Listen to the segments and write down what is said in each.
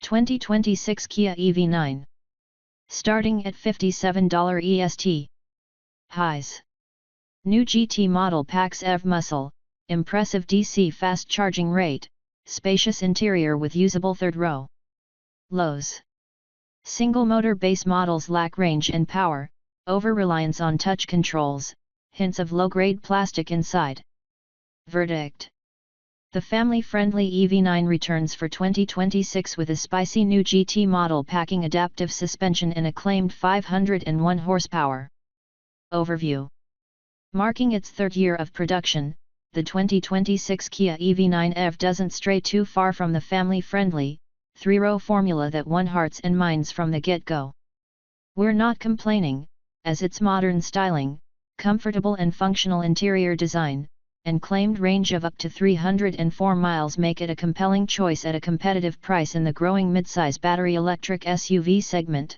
2026 Kia EV9. Starting at $57 EST. Highs. New GT model packs EV muscle, impressive DC fast charging rate, spacious interior with usable third row. Lows. Single motor base models lack range and power, over-reliance on touch controls, hints of low-grade plastic inside. Verdict. The family-friendly EV9 returns for 2026 with a spicy new GT model packing adaptive suspension and acclaimed 501 horsepower. Overview. Marking its third year of production, the 2026 Kia EV9 EV doesn't stray too far from the family-friendly, three-row formula that won hearts and minds from the get-go. We're not complaining, as its modern styling, comfortable and functional interior design, and claimed range of up to 304 miles make it a compelling choice at a competitive price in the growing midsize battery electric SUV segment.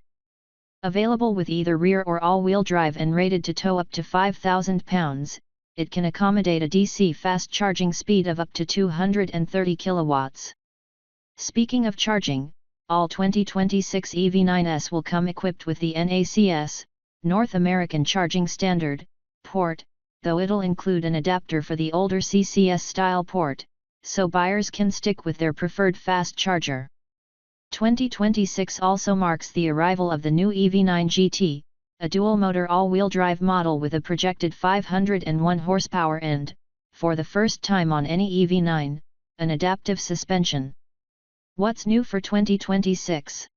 Available with either rear or all-wheel drive and rated to tow up to 5,000 pounds, it can accommodate a DC fast charging speed of up to 230 kilowatts. Speaking of charging, all 2026 EV9s will come equipped with the NACS, North American Charging Standard, port, though it'll include an adapter for the older CCS-style port, so buyers can stick with their preferred fast charger. 2026 also marks the arrival of the new EV9 GT, a dual-motor all-wheel drive model with a projected 501 horsepower and, for the first time on any EV9, an adaptive suspension. What's new for 2026?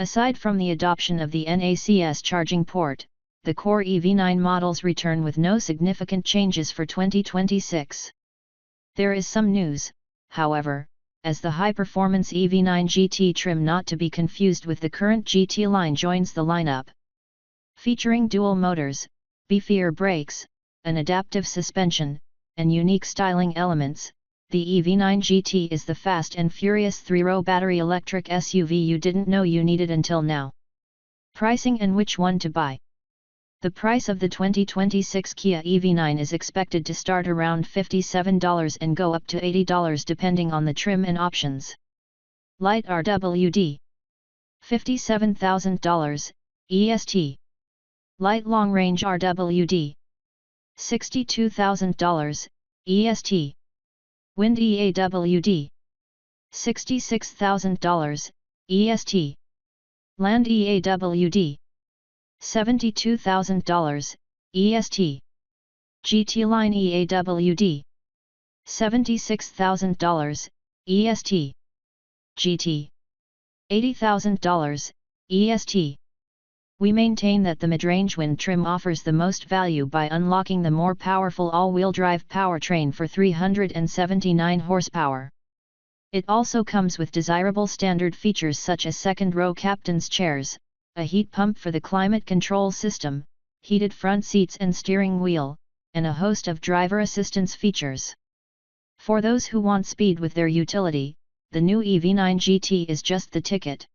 Aside from the adoption of the NACS charging port, the core EV9 models return with no significant changes for 2026. There is some news, however, as the high-performance EV9 GT trim, not to be confused with the current GT line, joins the lineup. Featuring dual motors, beefier brakes, an adaptive suspension, and unique styling elements, the EV9 GT is the fast and furious three-row battery electric SUV you didn't know you needed until now. Pricing and which one to buy. The price of the 2026 Kia EV9 is expected to start around $57 and go up to $80 depending on the trim and options. Light RWD. $57,000, EST. Light Long Range RWD. $62,000, EST. Wind e-AWD. $66,000, EST. Land e-AWD. $72,000, EST. gt-line-awd. $76,000, EST. GT. $80,000, EST. We maintain that the mid-range wind trim offers the most value by unlocking the more powerful all-wheel drive powertrain for 379 horsepower. It also comes with desirable standard features such as second-row captain's chairs, a heat pump for the climate control system, heated front seats and steering wheel, and a host of driver assistance features. For those who want speed with their utility, the new EV9 GT is just the ticket.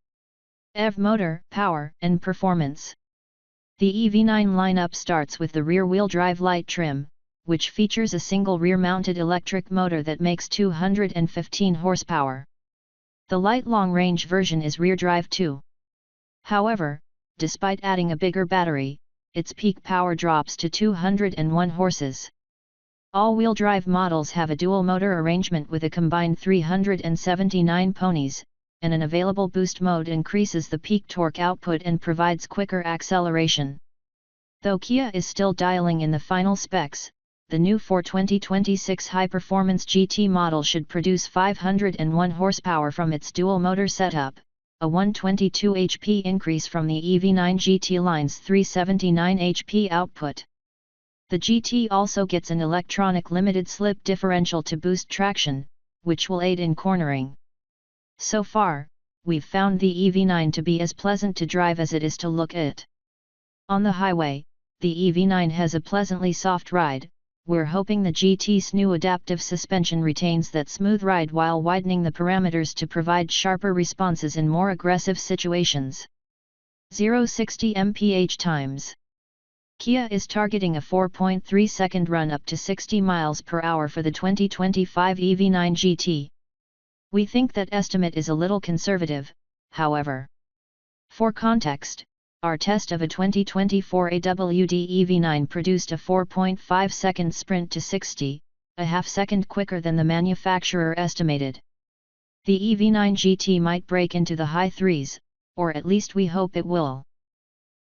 EV motor, power, and performance. The EV9 lineup starts with the rear-wheel drive light trim, which features a single rear-mounted electric motor that makes 215 horsepower. The light long-range version is rear-drive too. However, despite adding a bigger battery, its peak power drops to 201 horses. All-wheel drive models have a dual-motor arrangement with a combined 379 ponies, and an available boost mode increases the peak torque output and provides quicker acceleration. Though Kia is still dialing in the final specs, the new 2026 high-performance GT model should produce 501 horsepower from its dual-motor setup, a 122 HP increase from the EV9 GT line's 379 HP output. The GT also gets an electronic limited slip differential to boost traction, which will aid in cornering. So far, we've found the EV9 to be as pleasant to drive as it is to look at. On the highway, the EV9 has a pleasantly soft ride. We're hoping the GT's new adaptive suspension retains that smooth ride while widening the parameters to provide sharper responses in more aggressive situations. 0-60 mph times. Kia is targeting a 4.3-second run up to 60 miles per hour for the 2025 EV9 GT. We think that estimate is a little conservative, however. For context, our test of a 2024 e-AWD EV9 produced a 4.5-second sprint to 60, a half-second quicker than the manufacturer estimated. The EV9 GT might break into the high threes, or at least we hope it will.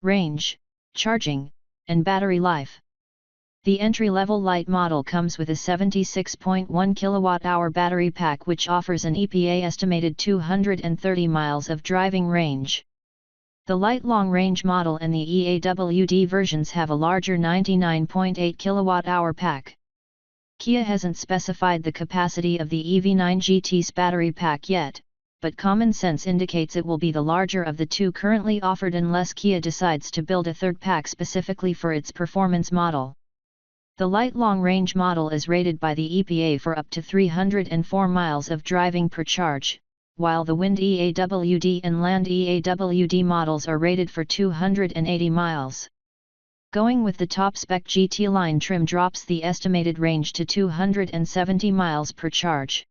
Range, charging, and battery life. The entry-level light model comes with a 76.1 kWh battery pack which offers an EPA estimated 230 miles of driving range. The light long-range model and the e-AWD versions have a larger 99.8 kWh pack. Kia hasn't specified the capacity of the EV9 GT's battery pack yet, but common sense indicates it will be the larger of the two currently offered unless Kia decides to build a third pack specifically for its performance model. The light long-range model is rated by the EPA for up to 304 miles of driving per charge, while the Wind e-AWD and Land e-AWD models are rated for 280 miles. Going with the top-spec GT-Line trim drops the estimated range to 270 miles per charge.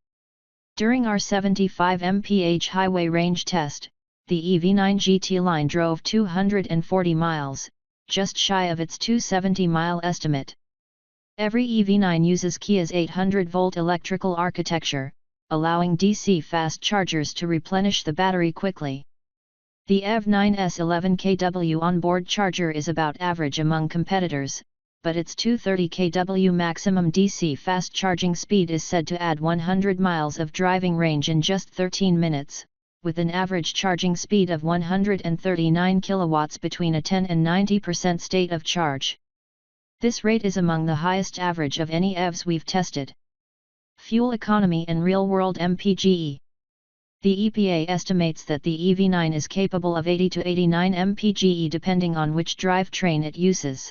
During our 75 mph highway range test, the EV9 GT-Line drove 240 miles, just shy of its 270-mile estimate. Every EV9 uses Kia's 800-volt electrical architecture, allowing DC fast chargers to replenish the battery quickly. The EV9's 11 kW onboard charger is about average among competitors, but its 230 kW maximum DC fast charging speed is said to add 100 miles of driving range in just 13 minutes, with an average charging speed of 139 kilowatts between a 10 and 90% state of charge. This rate is among the highest average of any EVs we've tested. Fuel economy and real-world MPGe. The EPA estimates that the EV9 is capable of 80 to 89 mpge depending on which drivetrain it uses.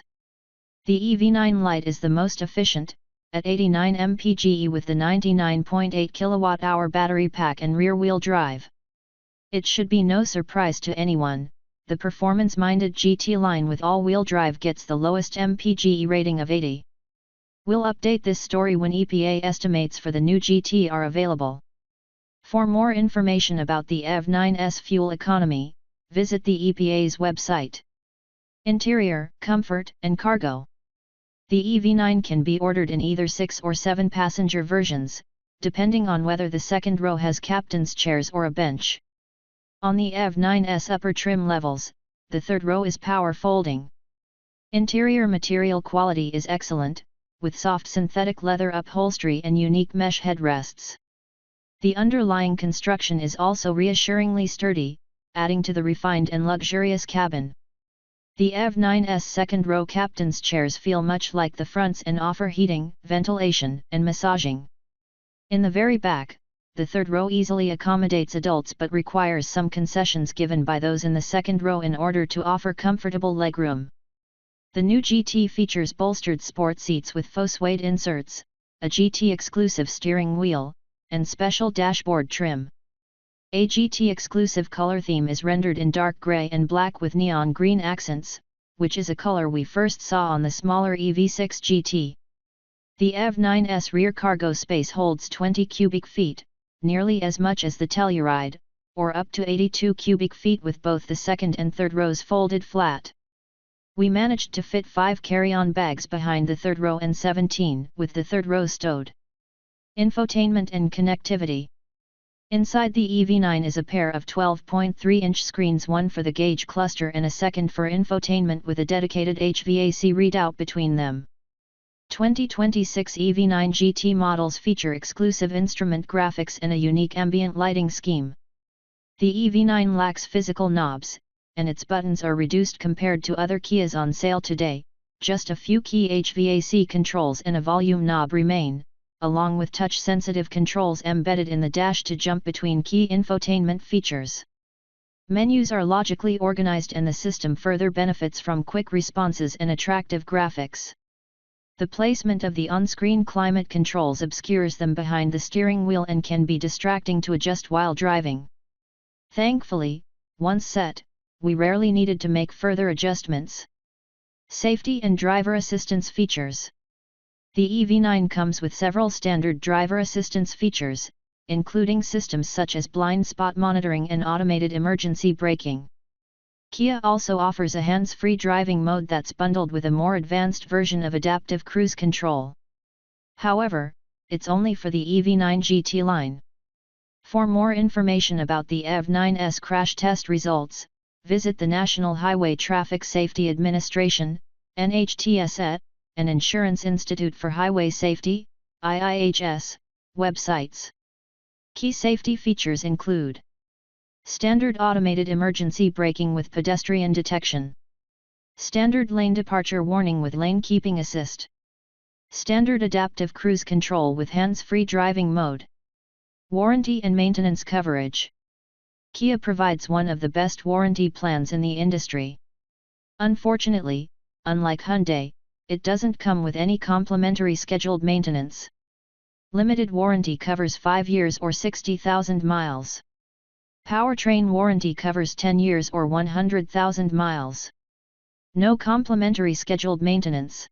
The EV9 Lite is the most efficient, at 89 mpge with the 99.8 kWh battery pack and rear-wheel drive. It should be no surprise to anyone, the performance-minded GT-Line with all-wheel drive gets the lowest mpge rating of 80. We'll update this story when EPA estimates for the new GT are available. For more information about the EV9's fuel economy, visit the EPA's website. Interior, comfort, and cargo. The EV9 can be ordered in either 6 or 7 passenger versions, depending on whether the second row has captain's chairs or a bench. On the EV9's upper trim levels, the third row is power folding. Interior material quality is excellent, with soft synthetic leather upholstery and unique mesh headrests. The underlying construction is also reassuringly sturdy, adding to the refined and luxurious cabin. The EV9's second row captain's chairs feel much like the fronts and offer heating, ventilation, and massaging. In the very back, the third row easily accommodates adults but requires some concessions given by those in the second row in order to offer comfortable legroom. The new GT features bolstered sport seats with faux suede inserts, a GT-exclusive steering wheel, and special dashboard trim. A GT-exclusive color theme is rendered in dark gray and black with neon green accents, which is a color we first saw on the smaller EV6 GT. The EV9's rear cargo space holds 20 cubic feet, nearly as much as the Telluride, or up to 82 cubic feet with both the second and third rows folded flat. We managed to fit 5 carry-on bags behind the third row and 17 with the third row stowed. Infotainment and connectivity. Inside the EV9 is a pair of 12.3-inch screens, one for the gauge cluster and a second for infotainment with a dedicated HVAC readout between them. 2026 EV9 GT models feature exclusive instrument graphics and a unique ambient lighting scheme. The EV9 lacks physical knobs, and its buttons are reduced compared to other Kias on sale today. Just a few key HVAC controls and a volume knob remain, along with touch-sensitive controls embedded in the dash to jump between key infotainment features. Menus are logically organized and the system further benefits from quick responses and attractive graphics. The placement of the on-screen climate controls obscures them behind the steering wheel and can be distracting to adjust while driving. Thankfully, once set, we rarely needed to make further adjustments. Safety and driver assistance features. The EV9 comes with several standard driver assistance features, including systems such as blind spot monitoring and automated emergency braking. Kia also offers a hands-free driving mode that's bundled with a more advanced version of adaptive cruise control. However, it's only for the EV9 GT-Line. For more information about the EV9's crash test results, visit the National Highway Traffic Safety Administration, NHTSA, and Insurance Institute for Highway Safety, IIHS, websites. Key safety features include standard automated emergency braking with pedestrian detection, standard lane departure warning with lane keeping assist, standard adaptive cruise control with hands-free driving mode, warranty and maintenance coverage. Kia provides one of the best warranty plans in the industry. Unfortunately, unlike Hyundai, it doesn't come with any complimentary scheduled maintenance. Limited warranty covers 5 years or 60,000 miles. Powertrain warranty covers 10 years or 100,000 miles. No complimentary scheduled maintenance.